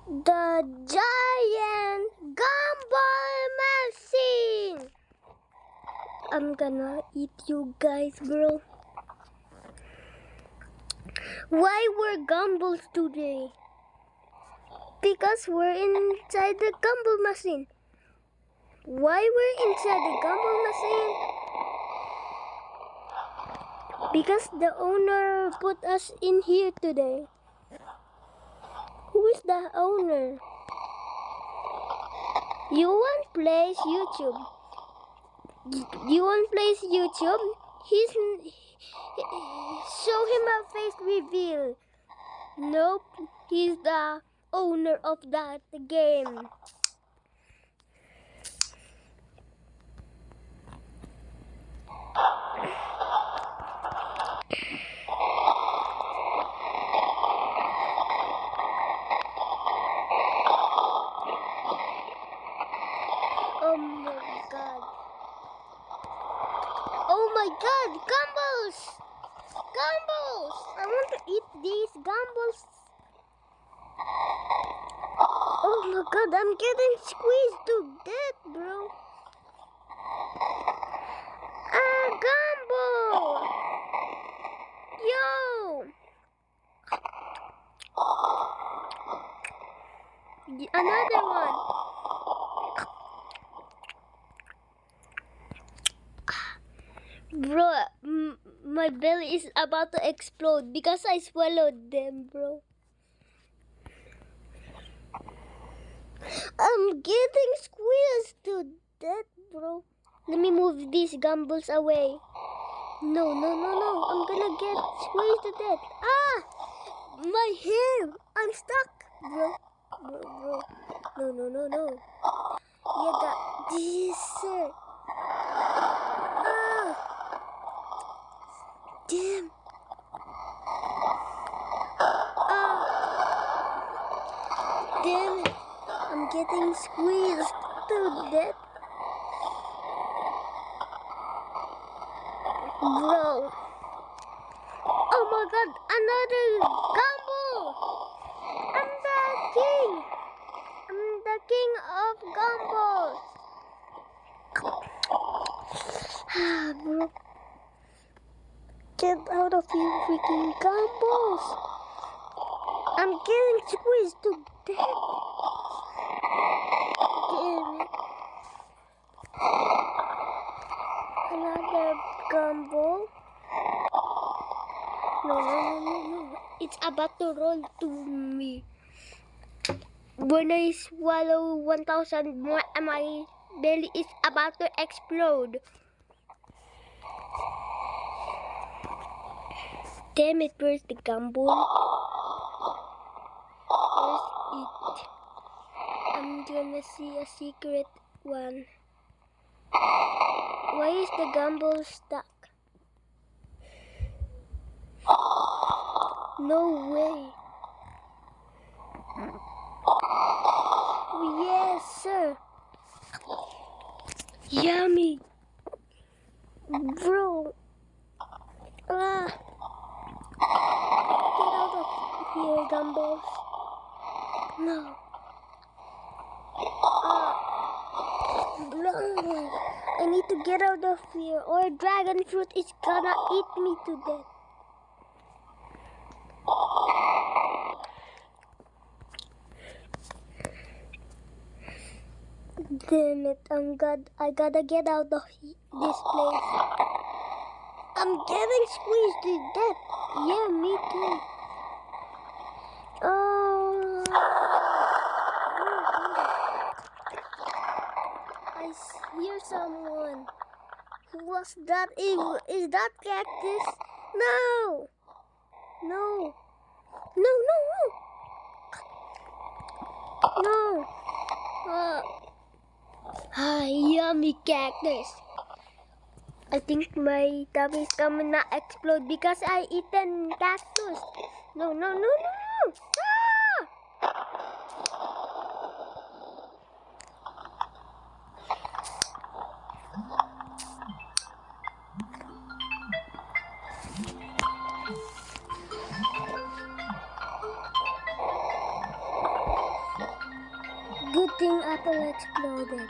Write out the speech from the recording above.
The giant gumball machine. I'm gonna eat you guys, bro. Why we're gumballs today? Because we're inside the gumball machine. Why we're inside the gumball machine? Because the owner put us in here today. Who is the owner? You want plays YouTube? You want plays YouTube? Show him a face reveal. Nope, he's the owner of that game. Oh my god. Oh my god, gumballs! Gumballs! I want to eat these gumballs. Oh my god, I'm getting squeezed to death, bro. Ah, gumball! Yo! Another one. Bro, my belly is about to explode because I swallowed them, bro. I'm getting squeezed to death, bro. Let me move these gumballs away. No. I'm gonna get squeezed to death. Ah! My hair! I'm stuck, bro. No. Yeah, this, sir. Ah! Damn. Damn it. I'm getting squeezed to death. Bro. Oh my god, another gumball. I'm the king. I'm the king of gumballs. Bro. Get out of here, freaking gumballs. I'm getting squeezed to death. Damn it. Another gumball. No. It's about to roll to me. When I swallow 1,000 more, my belly is about to explode. Damn it, where's the gumball? Where's it? I'm gonna see a secret one. Why is the gumball stuck? No way. Oh, yes, sir. Yummy. Bro. Ah. Get out of here, gumballs. No. I need to get out of here or dragon fruit is gonna eat me to death. Damn it, I gotta get out of this place. I'm getting squeezed to death. Yeah, me too. Oh. I hear someone. Who was that? Is that cactus? No. Yummy cactus. I think my tummy is gonna explode because I eaten cactus. No. Ah! Good thing apple exploded.